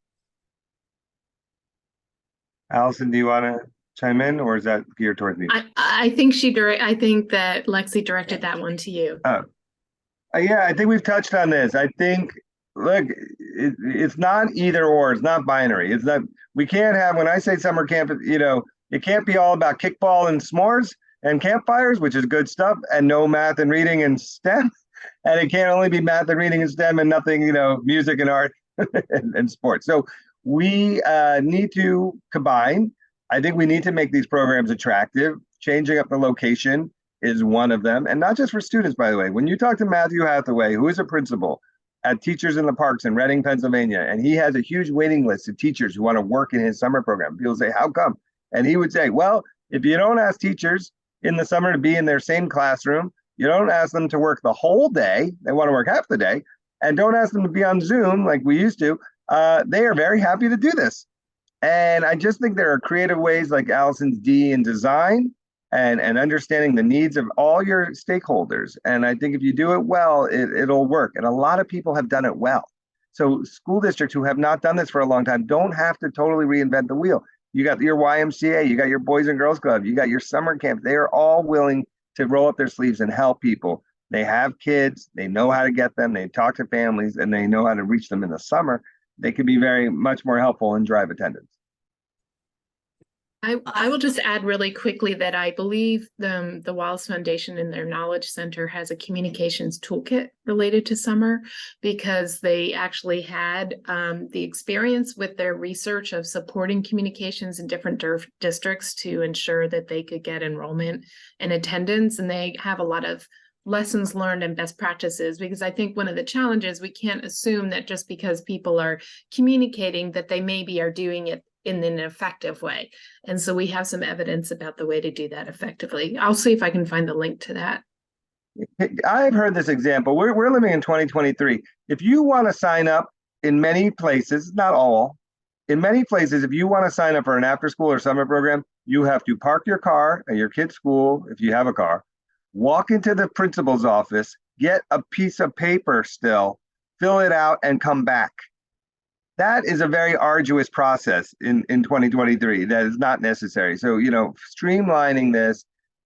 Allison, do you want to chime in, or is that geared towards me? I think that Lexi directed that one to you. Yeah, I think we've touched on this. I think, look, it's not either or. It's not binary. It's not, we can't have, when I say summer camp, it can't be all about kickball and s'mores and campfires, which is good stuff, and no math and reading and STEM. And it can't only be math and reading and STEM and nothing, music and art and sports. So we need to combine. I think we need to make these programs attractive. Changing up the location is one of them. And not just for students, by the way. When you talk to Matthew Hathaway, who is a principal at Teachers in the Parks in Reading, Pennsylvania, and he has a huge waiting list of teachers who want to work in his summer program. People say, how come? And he would say, well, if you don't ask teachers in the summer to be in their same classroom, you don't ask them to work the whole day, they want to work half the day, and don't ask them to be on Zoom like we used to, they are very happy to do this. And I just think there are creative ways like Allison's D in design and understanding the needs of all your stakeholders. And I think if you do it well, it'll work. And a lot of people have done it well. So school districts who have not done this for a long time don't have to totally reinvent the wheel. You got your YMCA, you got your Boys and Girls Club, you got your summer camp. They are all willing to roll up their sleeves and help people. They have kids, they know how to get them, they talk to families, and they know how to reach them in the summer. They can be very much more helpful and drive attendance. I will just add really quickly that I believe the Wallace Foundation in their Knowledge Center has a communications toolkit related to summer, because they actually had the experience with their research of supporting communications in different districts to ensure that they could get enrollment and attendance. And they have a lot of lessons learned and best practices, because I think one of the challenges, we can't assume that just because people are communicating that they maybe are doing it in an effective way. And so we have some evidence about the way to do that effectively. I'll see if I can find the link to that. I've heard this example. We're living in 2023. If you want to sign up in many places, not all, in many places, if you want to sign up for an after school or summer program, you have to park your car at your kid's school, if you have a car, walk into the principal's office, get a piece of paper still, fill it out, and come back. That is a very arduous process in 2023. That is not necessary. So, streamlining this,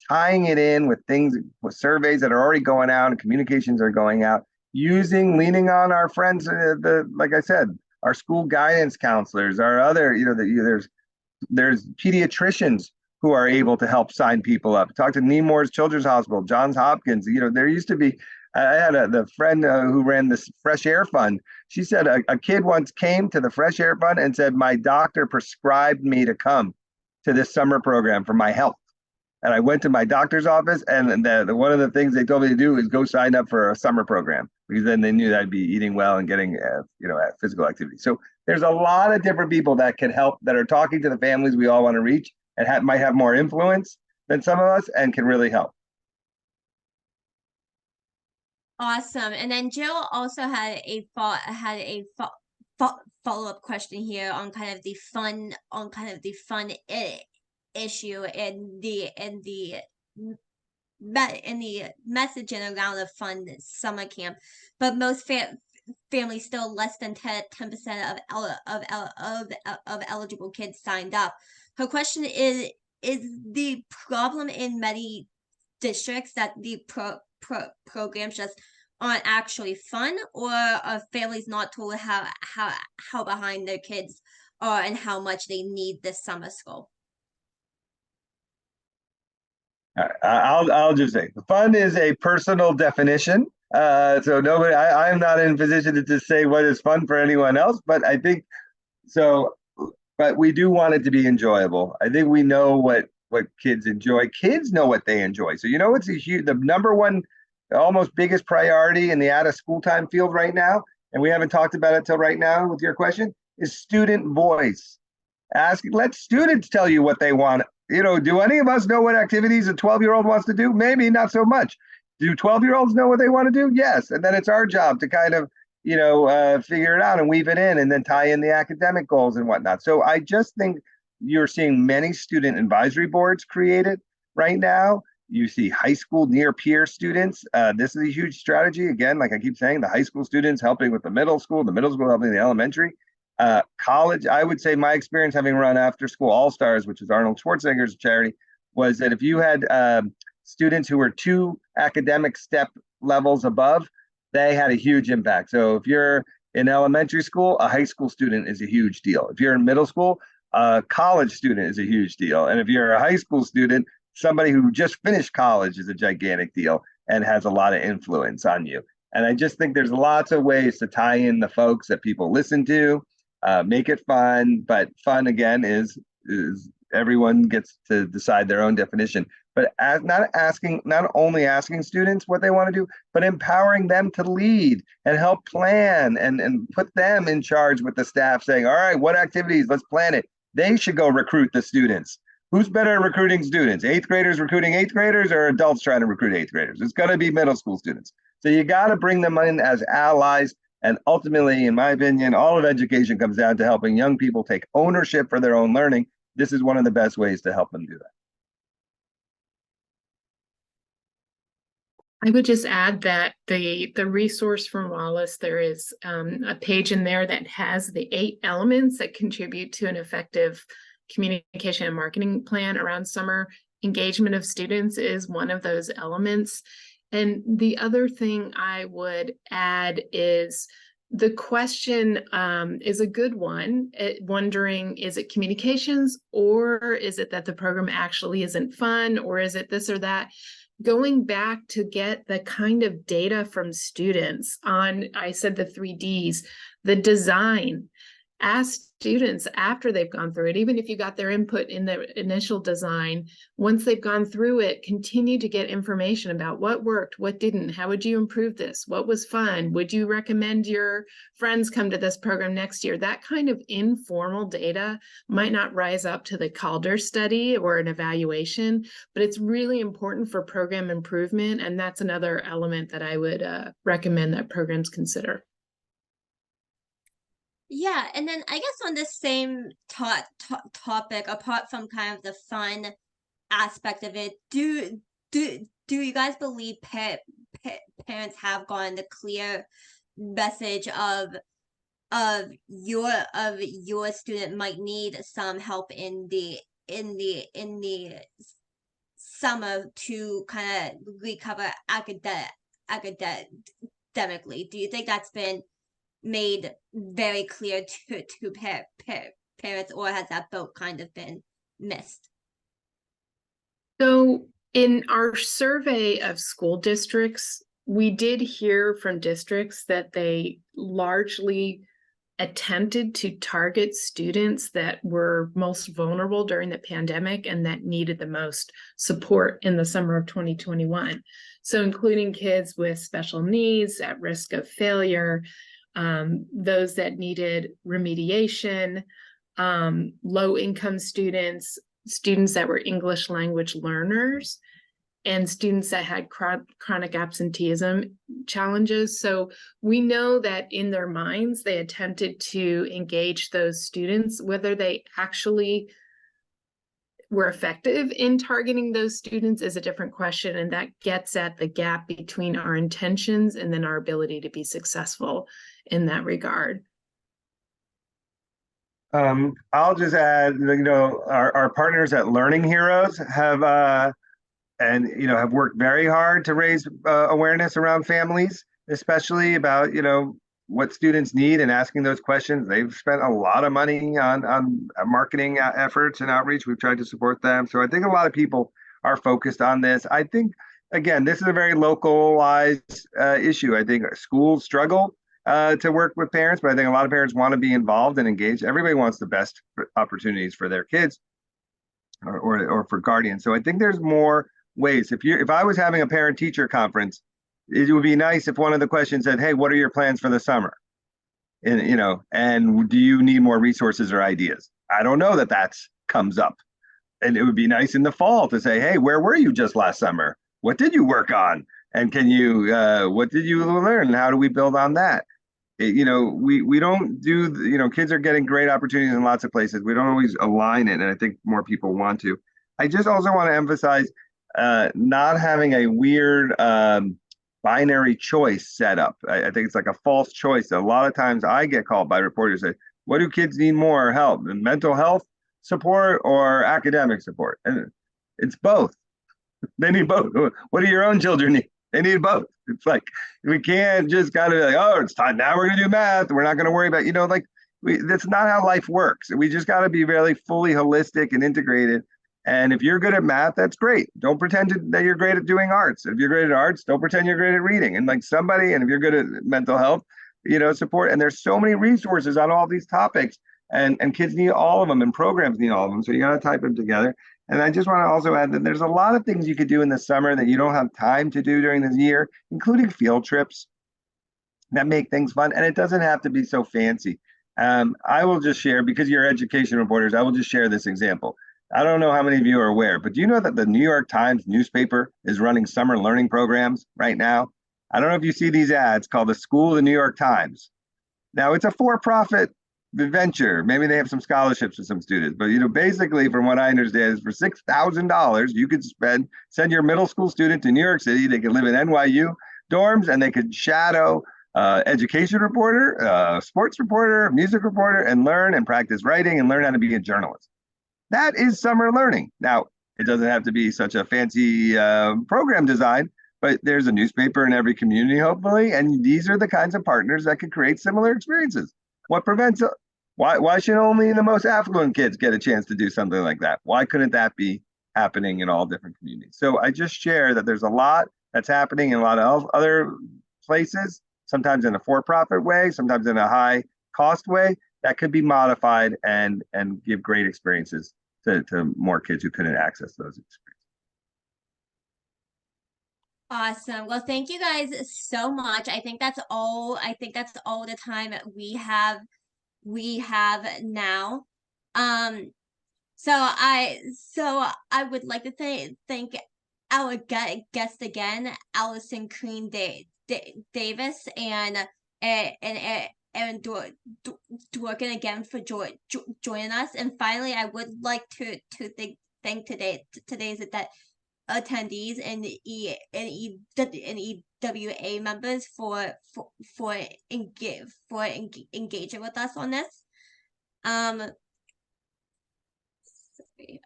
tying it in with things, with surveys that are already going out and communications are going out, leaning on our friends, like I said, our school guidance counselors, our other, there's pediatricians who are able to help sign people up. Talk to Nemours Children's Hospital, Johns Hopkins. There used to be, I had the friend who ran this Fresh Air Fund. She said a kid once came to the Fresh Air Fund and said, my doctor prescribed me to come to this summer program for my health. And I went to my doctor's office, and one of the things they told me to do is go sign up for a summer program, because then they knew that I'd be eating well and getting, physical activity. So there's a lot of different people that can help, that are talking to the families we all want to reach, and might have more influence than some of us, and can really help. Awesome. And then Jill also had a follow-up question here on kind of the fun issue and the messaging around a fun summer camp, but most families, still less than 10% of eligible kids signed up. Her question is the problem in many districts that the programs just aren't actually fun, or are families not told how behind their kids are and how much they need this summer school? I'll just say, fun is a personal definition. So nobody, I'm not in a position to just say what is fun for anyone else, but I think so. but we do want it to be enjoyable. I think we know what kids enjoy. Kids know what they enjoy. So it's the number one, almost biggest priority in the out of school time field right now, and we haven't talked about it till right now with your question, is student voice. Let students tell you what they want. Do any of us know what activities a 12-year-old wants to do? Maybe not so much. Do 12-year-olds know what they want to do? Yes. And then it's our job to kind of, figure it out and weave it in and then tie in the academic goals and whatnot. So I just think you're seeing many student advisory boards created right now. You see high school near peer students. This is a huge strategy. Again, like I keep saying, the high school students helping with the middle school helping the elementary. College, I would say my experience having run after school all-stars, which is Arnold Schwarzenegger's charity, was that if you had students who were 2 academic step levels above, they had a huge impact. So if you're in elementary school, a high school student is a huge deal. If you're in middle school, a college student is a huge deal. And if you're a high school student, somebody who just finished college is a gigantic deal and has a lot of influence on you. And I just think there's lots of ways to tie in the folks that people listen to. Make it fun, but fun again is everyone gets to decide their own definition. But not only asking students what they want to do, but empowering them to lead and help plan and put them in charge with the staff, saying, "All right, what activities? Let's plan it." They should go recruit the students. Who's better at recruiting students? 8th graders recruiting 8th graders, or adults trying to recruit 8th graders? It's going to be middle school students. So you got to bring them in as allies. And ultimately, in my opinion, all of education comes down to helping young people take ownership for their own learning. This is one of the best ways to help them do that. I would just add that the resource from Wallace, there is a page in there that has the 8 elements that contribute to an effective communication and marketing plan around summer. Engagement of students is one of those elements. And the other thing I would add is the question is a good one, wondering, is it communications, or is it that the program actually isn't fun, or is it this or that? Going back to get the kind of data from students on, I said the 3 Ds, the design. Ask students after they've gone through it, even if you got their input in the initial design, once they've gone through it, continue to get information about what worked, what didn't, how would you improve this, what was fun, would you recommend your friends come to this program next year? That kind of informal data might not rise up to the Calder study or an evaluation, but it's really important for program improvement, and that's another element that I would recommend that programs consider. Yeah, and then I guess on the same topic, apart from kind of the fun aspect of it, do you guys believe parents have gotten the clear message of your student might need some help in the summer to kind of recover academically? Do you think that's been made very clear to parents, or has that boat kind of been missed? So in our survey of school districts, we did hear from districts that they largely attempted to target students that were most vulnerable during the pandemic and that needed the most support in the summer of 2021. So including kids with special needs, at risk of failure, those that needed remediation, low-income students, students that were English language learners, and students that had chronic absenteeism challenges. So we know that in their minds, they attempted to engage those students. Whether they actually were effective in targeting those students is a different question, and that gets at the gap between our intentions and then our ability to be successful in that regard. I'll just add, our partners at Learning Heroes have have worked very hard to raise awareness around families, especially about what students need and asking those questions. They've spent a lot of money on marketing efforts and outreach. We've tried to support them. So I think a lot of people are focused on this. I think, again, this is a very localized issue. I think schools struggle to work with parents, but I think a lot of parents want to be involved and engaged. Everybody wants the best opportunities for their kids or for guardians. So I think there's more ways. If I was having a parent teacher conference, it would be nice if one of the questions said, "Hey, what are your plans for the summer?" And and do you need more resources or ideas? I don't know that comes up. And it would be nice in the fall to say, "Hey, where were you just last summer? What did you work on? And what did you learn? And how do we build on that?" We don't do, kids are getting great opportunities in lots of places. We don't always align it. And I think more people want to. I just also want to emphasize not having a weird binary choice set up. I think it's like a false choice. A lot of times I get called by reporters say, "What do kids need more help? Mental health support or academic support?" And it's both. They need both. What do your own children need? They need both. It's like we can't just kind of be like, "Oh, it's time now. We're gonna do math. We're not gonna worry about that's not how life works. We just got to be really fully holistic and integrated. And if you're good at math, that's great. Don't pretend that you're great at doing arts. If you're great at arts, don't pretend you're great at reading. And if you're good at mental health, support. And there's so many resources on all these topics, and kids need all of them, and programs need all of them. So you got to type them together. And I just want to also add that there's a lot of things you could do in the summer that you don't have time to do during the year, including field trips that make things fun. And it doesn't have to be so fancy. I will just share, because you're education reporters, I will just share this example. I don't know how many of you are aware, but do you know that the New York Times newspaper is running summer learning programs right now? I don't know if you see these ads called the School of the New York Times. Now, it's a for-profit venture. Maybe they have some scholarships for some students, but basically, from what I understand, is for $6,000, you could send your middle school student to New York City. They could live in NYU dorms, and they could shadow education reporter, sports reporter, music reporter, and learn and practice writing and learn how to be a journalist. That is summer learning. Now, it doesn't have to be such a fancy program design, but there's a newspaper in every community, hopefully, and these are the kinds of partners that could create similar experiences. What prevents it? Why should only the most affluent kids get a chance to do something like that? Why couldn't that be happening in all different communities? So I just share that there's a lot that's happening in a lot of other places, sometimes in a for-profit way, sometimes in a high-cost way, that could be modified and give great experiences to more kids who couldn't access those experiences. Awesome. Well, thank you guys so much. I think that's all the time we have now. So I would like to thank our guest again, Allison Crean Davis, and Aaron Dworkin again for joining us. And finally, I would like to thank today's attendees and EWA members for engaging with us on this. Okay.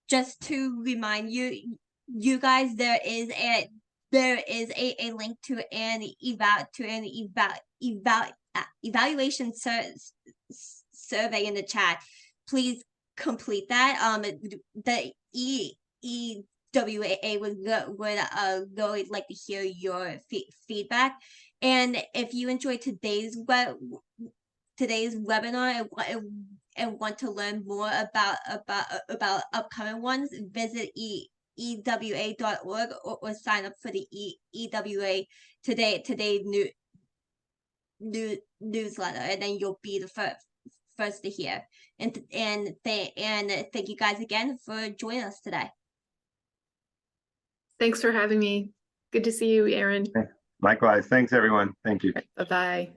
Just to remind you guys, there is a link to an evaluation survey in the chat. Please complete that. The EWA would really like to hear your feedback. And if you enjoyed today's webinar and want to learn more about upcoming ones, visit ewa.org or sign up for the EWA today newsletter, and then you'll be the first to hear. And thank you guys again for joining us today. Thanks for having me. Good to see you, Aaron. Likewise. Thanks, everyone. Thank you. Bye-bye.